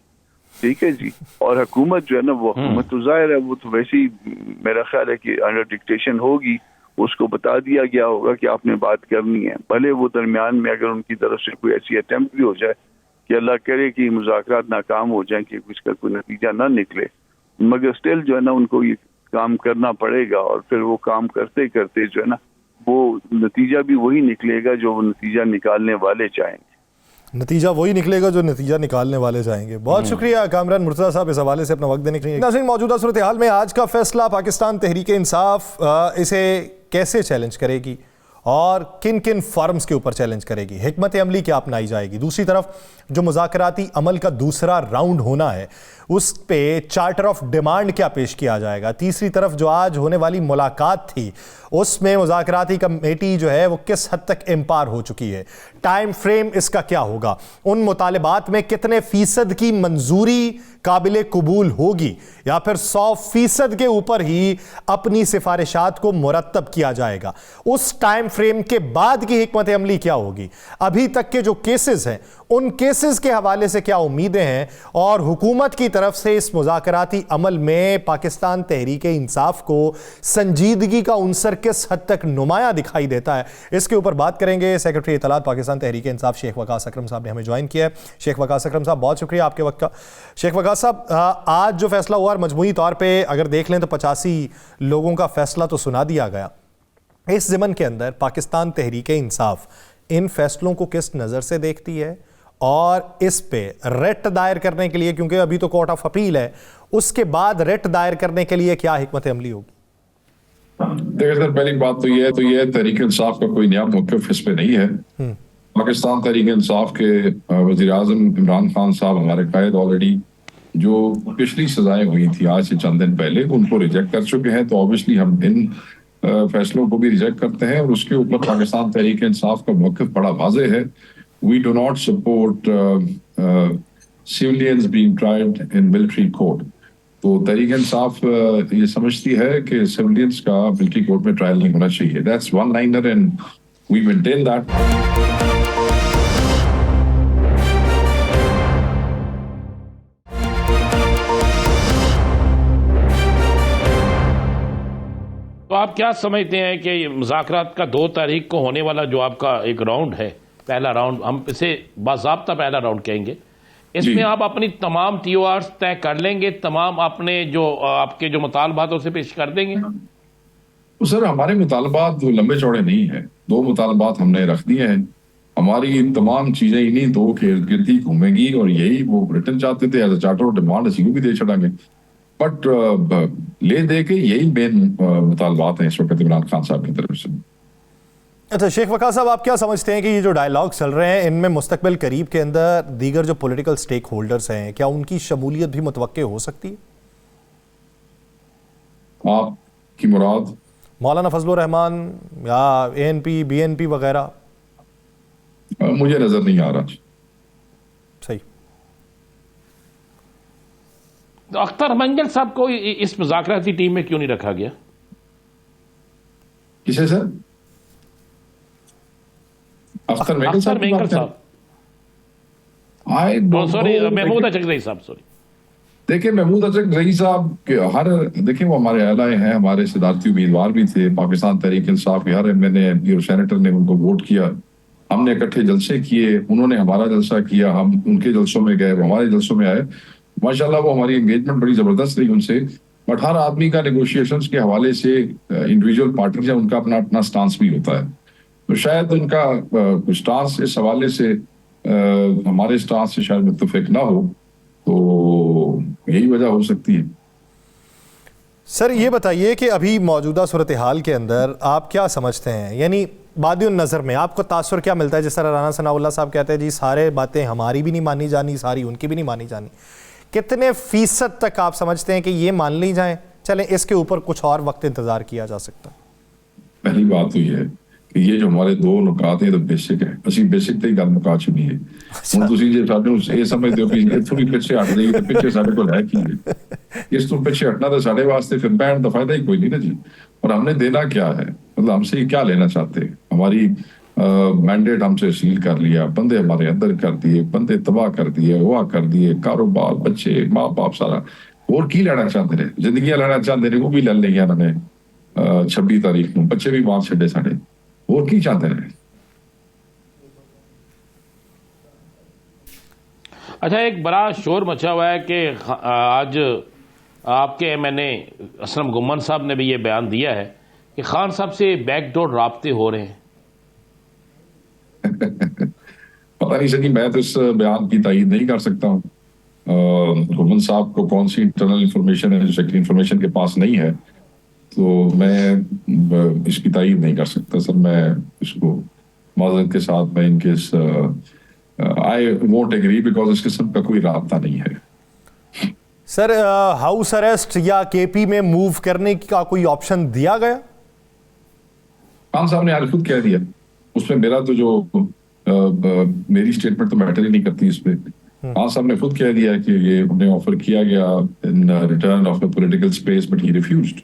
ٹھیک ہے جی۔ اور حکومت جو ہے نا، وہ حکومت تو ظاہر ہے وہ تو ویسے ہی میرا خیال ہے کہ انڈر ڈکٹیشن ہوگی، اس کو بتا دیا گیا ہوگا کہ آپ نے بات کرنی ہے، بھلے وہ درمیان میں اگر ان کی طرف سے کوئی ایسی اٹیمپٹ بھی ہو جائے کہ اللہ کرے کہ مذاکرات ناکام ہو جائیں کہ اس کا کوئی نتیجہ نہ نکلے، مگر اسٹل جو ہے نا ان کو یہ کام کرنا پڑے گا، اور پھر وہ کام کرتے کرتے جو ہے نا وہ نتیجہ بھی وہی نکلے گا جو وہ نتیجہ نکالنے والے چاہیں گے۔ نتیجہ وہی نکلے گا جو نتیجہ نکالنے والے جائیں گے۔ بہت شکریہ کامران مرتضیٰ صاحب اس حوالے سے اپنا وقت دینے کے لیے۔ ناظرین، موجودہ صورتحال میں آج کا فیصلہ پاکستان تحریک انصاف اسے کیسے چیلنج کرے گی اور کن کن فارمز کے اوپر چیلنج کرے گی، حکمت عملی کیا اپنائی جائے گی؟ دوسری طرف جو مذاکراتی عمل کا دوسرا راؤنڈ ہونا ہے اس پہ چارٹر آف ڈیمانڈ کیا پیش کیا جائے گا؟ تیسری طرف جو آج ہونے والی ملاقات تھی اس میں مذاکراتی کمیٹی جو ہے وہ کس حد تک امپار ہو چکی ہے؟ ٹائم فریم اس کا کیا ہوگا؟ ان مطالبات میں کتنے فیصد کی منظوری قابل قبول ہوگی یا پھر 100% کے اوپر ہی اپنی سفارشات کو مرتب کیا جائے گا؟ اس ٹائم فریم کے بعد کی حکمت عملی کیا ہوگی؟ ابھی تک کے جو کیسز ہیں ان کیسز کے حوالے سے کیا امیدیں ہیں، اور حکومت کی طرف سے اس مذاکراتی عمل میں پاکستان تحریک انصاف کو سنجیدگی کا عنصر کس حد تک نمایاں دکھائی دیتا ہے؟ اس کے اوپر بات کریں گے۔ سیکرٹری اطلاعات پاکستان تحریک انصاف شیخ وقاص اکرم صاحب نے ہمیں جوائن کیا ہے۔ شیخ وقاص اکرم صاحب بہت شکریہ آپ کے وقت کا۔ شیخ وقاص صاحب، آج جو فیصلہ ہوا مجموعی طور پہ اگر دیکھ لیں تو 85 لوگوں کا فیصلہ تو سنا دیا گیا۔ اس ضمن کے اندر پاکستان تحریک انصاف ان فیصلوں کو کس نظر سے دیکھتی ہے، اور اس پہ ریٹ دائر کرنے کے لیے، کیونکہ ابھی تو کورٹ آف اپیل ہے، اس کے بعد ریٹ دائر کرنے کے لیے کیا حکمت عملی ہوگی؟ دیکھیں سر، پہلی بات تو یہ تحریک انصاف کا کوئی نیا موقف اس پہ نہیں ہے۔ پاکستان تحریک انصاف کے وزیر اعظم عمران خان صاحب، ہمارے قائد، آلریڈی جو پچھلی سزائیں ہوئی تھی آج سے چند دن پہلے ان کو ریجیکٹ کر چکے ہیں، تو آبویسلی ہم ان فیصلوں کو بھی ریجیکٹ کرتے ہیں، اور اس کے اوپر پاکستان تحریک انصاف کا موقف بڑا واضح ہے۔ We do not support civilians being tried in military court. تو تحریک انصاف یہ سمجھتی ہے کہ سیویلینز کا ملٹری کورٹ میں ٹرائل نہیں ہونا چاہیے۔ That's one liner and we maintain that. تو آپ کیا سمجھتے ہیں کہ مذاکرات کا 2 تاریخ کو ہونے والا جو آپ کا ایک راؤنڈ ہے، پہلا راؤنڈ، ہم اسے باضابطہ پہلا راؤنڈ کہیں گے، اس میں آپ اپنی تمام ٹی او آرز طے کر لیں گے، تمام اپنے جو آپ کے جو مطالبات اسے پیش کر دیں گے؟ سر، ہمارے مطالبات لمبے چوڑے نہیں ہیں، 2 مطالبات ہم نے رکھ دیے ہیں۔ ہماری تمام چیزیں انہیں 2 کے ارد گرد ہی گھومیں گی، اور یہی وہ ریٹن چاہتے تھے as a charter of demand, اسی کو بھی دے چڑھیں گے، بٹ لے دے کے یہی مین مطالبات ہیں اس وقت عمران خان صاحب کی طرف سے۔ اچھا شیخ وقاص صاحب، آپ کیا سمجھتے ہیں کہ یہ جو ڈائیلاگ چل رہے ہیں ان میں مستقبل قریب کے اندر دیگر جو پولیٹیکل سٹیک ہولڈرز ہیں، کیا ان کی شمولیت بھی متوقع ہو سکتی ہے؟ آپ کی مراد مولانا فضل الرحمان یا A N P, B N P وغیرہ؟ مجھے نظر نہیں آ رہا۔ صحیح۔ اختر منجل صاحب کو اس مذاکراتی ٹیم میں کیوں نہیں رکھا گیا؟ کسے سر؟ اختر مینگل صاحب؟ سوری، محمود اچک رئی صاحب، سوری۔ دیکھیں، محمود اچک رئی صاحب کے دیکھیں وہ ہمارے اعلی ہیں، ہمارے صدارتی امیدوار بھی تھے، پاکستان تحریک انصاف کے ہر ایم ایل اے اور سینیٹر نے ان کو ووٹ کیا، ہم نے اکٹھے جلسے کیے، انہوں نے ہمارا جلسہ کیا، ہم ان کے جلسوں میں گئے، وہ ہمارے جلسوں میں آئے، ماشاءاللہ وہ ہماری انگیجمنٹ بڑی زبردست رہی ان سے۔ بٹ ہر آدمی کا نیگوشیشنز کے حوالے سے انڈیویجول پارٹیز ہیں، ان کا اپنا اپنا سٹانس بھی ہوتا ہے، تو شاید ان کا سٹانس اس حوالے سے ہمارے سٹانس سے شاید متفق نہ ہو، تو یہی وجہ ہو سکتی ہے۔ سر یہ بتائیے کہ ابھی موجودہ صورتحال کے اندر آپ کیا سمجھتے ہیں، یعنی بادی النظر میں آپ کو تاثر کیا ملتا ہے؟ جس طرح رانا ثناء اللہ صاحب کہتے ہیں جی سارے باتیں ہماری بھی نہیں مانی جانی، ساری ان کی بھی نہیں مانی جانی، کتنے فیصد تک آپ سمجھتے ہیں کہ یہ مان لی جائیں، چلیں اس کے اوپر کچھ اور وقت انتظار کیا جا سکتا؟ پہلی بات تو یہ ہے کہ یہ جو ہمارے 2 نکات ہیں تو بیسک ہے، اسی بیسک تے ہی گل مکا چکی ہے۔ ہن تسی جے ساڈے یہ سمجھتے ہو کہ یہ تھوڑی پیچھے ہٹ جائے گی تو پیچھے ساڈے کو ہے کی ہے، اس تو پیچھے ہٹنا تو ساڈے واسطے پھر بہن کا فائدہ ہی کوئی نہیں نا جی۔ اور ہم نے دینا کیا ہے، مطلب ہم سے یہ کیا لینا چاہتے ہیں؟ ہماری مینڈیٹ ہم سے سیل کر لیا، بندے ہمارے اندر کر دیے، بندے تباہ کر دیے، ہوا کر دیے، کاروبار، بچے، ماں باپ، سارا، اور کی لینا چاہتے ہیں؟ زندگیاں لینا چاہتے ہیں، وہ بھی لے لیں گے انہوں نے 26 تاریخ کو، بچے بھی مار چھڈے ساڈے، اور کی چاہتے ہیں؟ اچھا، ایک بڑا شور مچا ہوا ہے کہ آج آپ کے ایم این اے اسلم گمن صاحب نے بھی یہ بیان دیا ہے کہ خان صاحب سے بیک ڈور رابطے ہو رہے ہیں۔ پتہ نہیں سر، میں تو اس بیان کی تائید نہیں کر سکتا ہوں۔ گمن صاحب کو کون سی انٹرنل انفارمیشن ہے جو سیکرٹری انفارمیشن کے پاس نہیں ہے، تو میں اس کی تائید نہیں کر سکتا سر۔ میں اس کو معذرت کے ساتھ میں ان کے I won't agree because اس قسم کا کوئی رابطہ نہیں ہے۔ سر ہاؤس اریسٹ یا کے پی میں موو کرنے کا کوئی آپشن دیا گیا؟ خان صاحب نے آج خود کہہ دیا، اس میں میرا تو جو میری سٹیٹمنٹ تو میٹر ہی نہیں کرتی اس پہ، خان صاحب نے خود کہہ دیا کہ یہ انہیں آفر کیا گیا in return of a political space but he refused.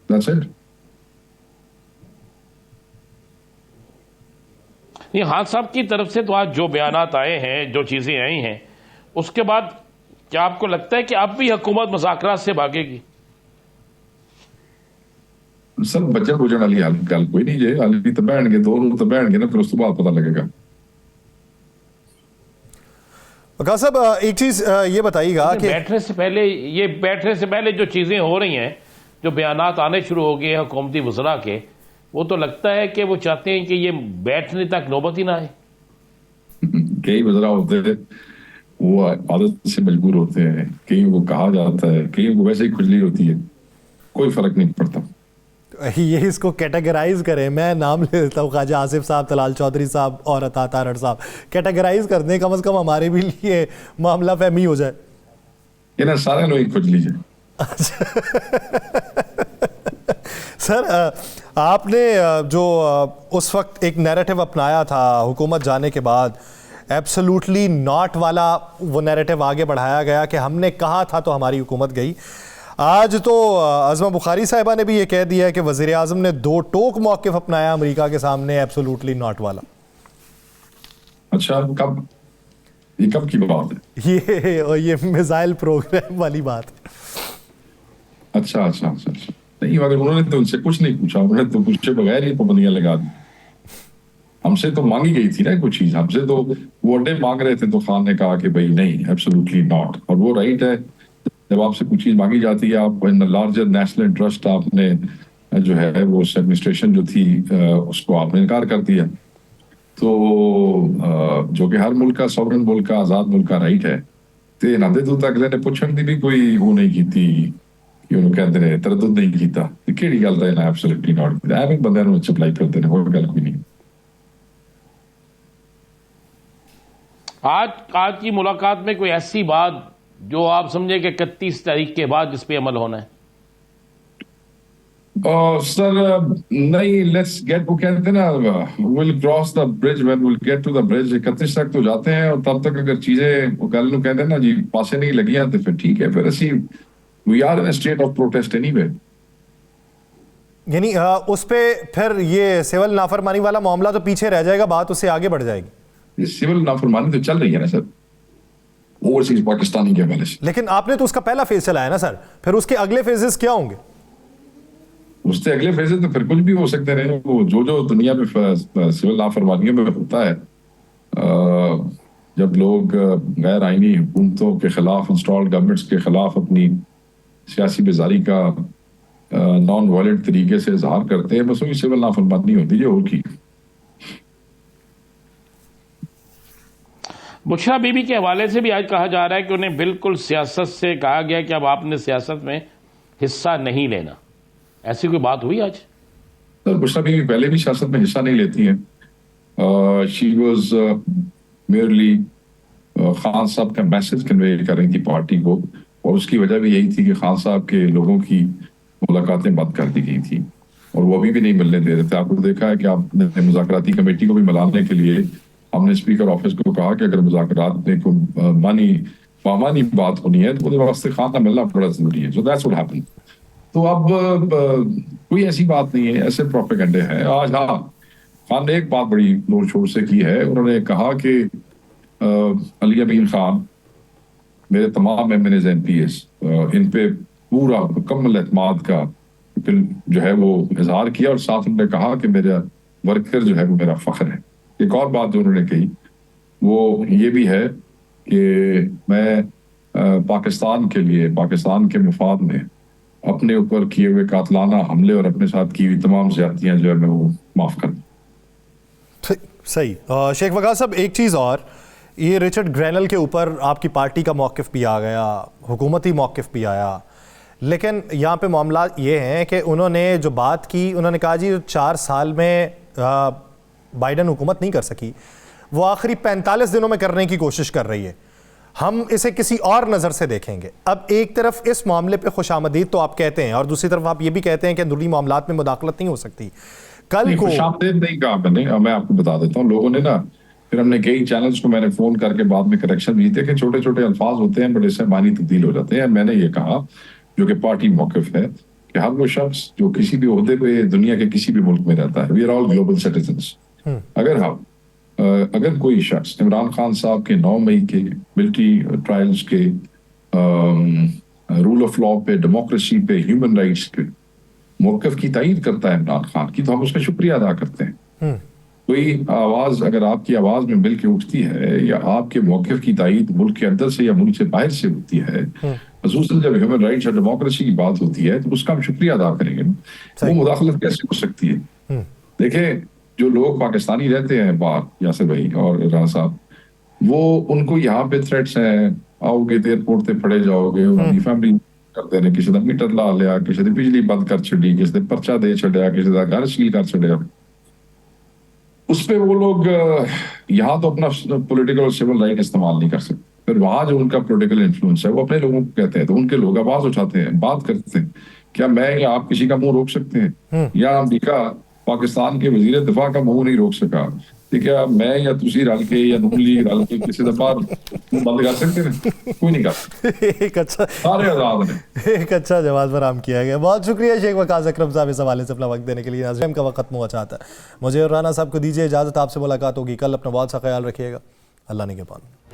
That's it. یہ خان صاحب کی طرف سے تو آج جو بیانات آئے ہیں، جو چیزیں آئی ہیں، اس کے بعد کیا آپ کو لگتا ہے کہ اب بھی حکومت مذاکرات سے بھاگے گی؟ سر بچہ بوجھن والی گل کوئی نہیں جی. حال تو بہن گے دو تو بہن گے نا، پھر اس تو بعد پتہ لگے گا. وقاص صاحب ایک چیز یہ بتائیے گا کہ بیٹھنے سے پہلے جو چیزیں ہو رہی ہیں، جو بیانات آنے شروع ہو گئے حکومتی وزراء کے، وہ تو لگتا ہے کہ وہ چاہتے ہیں کہ یہ بیٹھنے تک نوبت ہی نہ آئے. کئی وزراء ہوتے ہیں وہ عادت سے مجبور ہوتے ہیں، کہیں وہ کہا جاتا ہے، کہیں وہ ویسے ہی کھجلی ہوتی ہے، کوئی فرق نہیں پڑتا. یہ اس کو کیٹیگرائز کریں. میں نام لے لیتا ہوں، خواجہ آصف صاحب، طلال چودھری صاحب اور عطا تارڑ صاحب. کیٹیگرائز کر دیں، کم از کم ہمارے بھی لیے معاملہ فہمی ہو جائے. یہ نا سارے لوگ ہی کھجلی جائے. سر آپ نے جو اس وقت ایک نیریٹو اپنایا تھا حکومت جانے کے بعد، ایبسولوٹلی ناٹ والا وہ نیریٹو آگے بڑھایا گیا کہ ہم نے کہا تھا تو ہماری حکومت گئی. آج تو عظمہ بخاری صاحبہ نے بھی یہ کہہ دیا ہے کہ وزیر اعظم نے دو ٹوک موقف اپنایا امریکہ کے سامنے، ایبسولوٹلی ناٹ والا. اچھا یہ کب کی بات ہے؟ یہ میزائل پروگرام والی بات ہے. اچھا نہیں، مگر انہوں نے تو ان سے کچھ نہیں پوچھا، انہوں نے تو پوچھے بغیر ہی پابندیاں لگا دی. ہم سے تو مانگی گئی تھی نا کچھ چیز، ہم سے تو وہ اڈے مانگ رہے تھے، تو خان نے کہا کہ بھائی نہیں، ایبسولوٹلی ناٹ. اور وہ رائٹ ہے، جب آپ سے کچھ چیز مانگی جاتی ہے، آپ لارجر نیشنل انٹرسٹ آپ نے جو ہے وہ ایڈمنسٹریشن جو تھی اس کو آپ نے انکار کر دیا. تو جو کہ ہر ملک کا سورن ملک کا آزاد ملک کا رائٹ ہے. تے نہ دے تو اگلے نے پوچھن دی بھی کوئی وہ نہیں کیتی کہ انہوں کہتے ہیں تردد نہیں کیتا. کیڑی گل ہے نا ایبسولوٹلی ناٹ؟ ایویں بندے نوں سپلائی کرتے ہیں، اور گل کوئی نہیں. آج کی ملاقات میں کوئی ایسی بات جو آپ سمجھے کہ 31 تاریخ کے بعد جس پہ عمل ہونا ہے؟ سر نہیں، لیٹس گیٹ، وہ کہتے ہیں نا we'll cross the bridge when we'll get to the bridge. 31 تک تو جاتے ہیں، اور تب تک اگر چیزیں وہ گل نو کہتے ہیں نا جی پاسے نہیں لگیاں تو پھر ٹھیک ہے، پھر اسی we are in a state of protest anyway. یعنی اس پہ پھر یہ سول نافرمانی والا معاملہ تو پیچھے رہ جائے گا، بات اس سے آگے بڑھ جائے گی. یہ سول نافرمانی تو چل رہی ہے نا سر، اوورسیز پاکستانی کے حوالے سے. لیکن آپ نے تو اس کا پہلا فیز چلایا نا سر، پھر اس کے اگلے فیزز کیا ہوں گے؟ اس سے اگلے فیزز تو پھر کچھ بھی ہو سکتے رہے. وہ جو دنیا میں سول نافرمانیوں میں ہوتا ہے، جب لوگ غیر آئینی حکومتوں کے خلاف، انسٹالڈ گورنمنٹس کے خلاف اپنی سیاسی بیزاری کا نان وائلنٹ طریقے سے اظہار کرتے ہیں، بس وہی سول نافرمانی ہوتی ہے. اور کی بشرا بی بی کے حوالے سے بھی آج کہا جا رہا ہے کہ انہیں بالکل سیاست سے کہا گیا کہ اب آپ نے سیاست میں حصہ نہیں لینا. ایسی کوئی بات ہوئی آج؟ سر بشرا بی بی پہلے بھی سیاست میں حصہ نہیں لیتی ہیں. شی واز میئرلی خان صاحب کا میسج کنوے کر رہی تھی پارٹی کو، اور اس کی وجہ بھی یہی تھی کہ خان صاحب کے لوگوں کی ملاقاتیں بند کر دی گئی تھیں، اور وہ ابھی بھی نہیں ملنے دے رہے تھے. آپ کو دیکھا ہے کہ آپ نے مذاکراتی کمیٹی کو بھی ملانے کے لیے ہم نے اسپیکر آفس کو کہا کہ اگر مذاکرات میں کوئی مانی بات ہونی ہے تو وہ واسطے خان کا ملنا بڑا ضروری ہے. So that's what happen. تو اب کوئی ایسی بات نہیں ہے، ایسے پروپیگنڈے ہیں. آج ہاں خان نے ایک بات بڑی زور شور سے کی ہے، انہوں نے کہا کہ علی امین خان میرے تمام M N As M P S ان پہ پورا مکمل اعتماد کا جو ہے وہ اظہار کیا، اور ساتھ انہوں نے کہا کہ میرا ورکر جو ہے وہ میرا فخر ہے. ایک اور بات جو انہوں نے کہی وہ یہ بھی ہے کہ میں پاکستان کے لیے، پاکستان کے مفاد میں اپنے اوپر کیے ہوئے قاتلانہ حملے اور اپنے ساتھ کی ہوئی تمام زیادتیاں جو ہے میں وہ معاف کر دوں. صحیح. شیخ وقاص صاحب ایک چیز اور، یہ رچرڈ گرینل کے اوپر آپ کی پارٹی کا موقف بھی آ گیا، حکومتی موقف بھی آیا، لیکن یہاں پہ معاملات یہ ہیں کہ انہوں نے جو بات کی، انہوں نے کہا جی 4 سال میں بائیڈن حکومت نہیں کر سکی، وہ آخری 45 دنوں میں کرنے کی کوشش کر رہی ہے، ہم اسے کسی اور نظر سے دیکھیں گے. اب ایک طرف اس معاملے پہ خوش آمدید تو آپ کہتے ہیں، اور دوسری طرف آپ یہ بھی کہتے ہیں کہ اندرونی معاملات میں مداخلت نہیں ہو سکتی. کل کو خوش آمدید نہیں کہا میں نے، میں آپ کو بتا دیتا ہوں. لوگوں نے نا پھر ہم نے کئی چینلز کو میں نے فون کر کے بعد میں کریکشن بھی تھے کہ چھوٹے چھوٹے الفاظ ہوتے ہیں بٹ اس سے معنی تبدیل ہو جاتے ہیں. میں نے یہ کہا جو کہ پارٹی موقف ہے کہ ہر وہ شخص جو کسی بھی عہدے پہ دنیا کے کسی بھی ملک میں رہتا ہے, we are all global citizens. اگر کوئی شخص عمران خان صاحب کے 9 مئی کے ملٹری ٹرائلز کے رول آف لا پہ, ڈیموکریسی پہ, ہیومن رائٹس پہ موقف کی تائید کرتا ہے عمران خان کی, تو ہم اس کا شکریہ ادا کرتے ہیں. کوئی آواز اگر آپ کی آواز میں مل کے اٹھتی ہے یا آپ کے موقف کی تائید ملک کے اندر سے یا ملک سے باہر سے ہوتی ہے, خصوصاً جب ہیومن رائٹس اور ڈیموکریسی کی بات ہوتی ہے, تو اس کا ہم شکریہ ادا کریں گے. وہ مداخلت کیسے ہو سکتی ہے؟ دیکھیں, جو لوگ پاکستانی رہتے ہیں باہر, یاسر بھائی اور رانا صاحب, وہ ان کو یہاں پہ تھریٹس ہیں, آؤ گے تو ایئرپورٹ پہ پڑے جاؤ گے, انہوں فیملی کرتے ہیں, کسی نے میٹر لا لیا, کسی نے بجلی بند کر چڑی, کسی نے پرچہ دے چڑیا, کسی نے گھر سیل کر چڑیا. اس پہ وہ لوگ یہاں تو اپنا پولیٹیکل اور سول رائٹ استعمال نہیں کر سکتے, پھر وہاں جو ان کا پولیٹیکل انفلوئنس ہے وہ اپنے لوگوں کو کہتے ہیں, تو ان کے لوگ آواز اٹھاتے ہیں, بات کرتے ہیں. کیا میں یا آپ کسی کا منہ روک سکتے ہیں؟ یا امریکہ پاکستان کے وزیر دفاع کا منہ نہیں روک سکا, ٹھیک ہے, میں یا تسی رل کے یا نون لیگ رل کے کسی دفعہ بند کر سکتے ہیں؟ کوئی نہیں کر سکتا. سارے آزاد ہیں. ایک اچھا جواب فراہم کیا گیا. بہت شکریہ شیخ وقاص اکرم صاحب اس حوالے سے اپنا وقت دینے کے لیے. ناظرین کا وقت ختم ہوا چاہتا ہے. مجھے اور رانا صاحب کو دیجیے اجازت, آپ سے ملاقات ہوگی کل. اپنا بہت سا خیال رکھیے گا. اللہ نگہبان.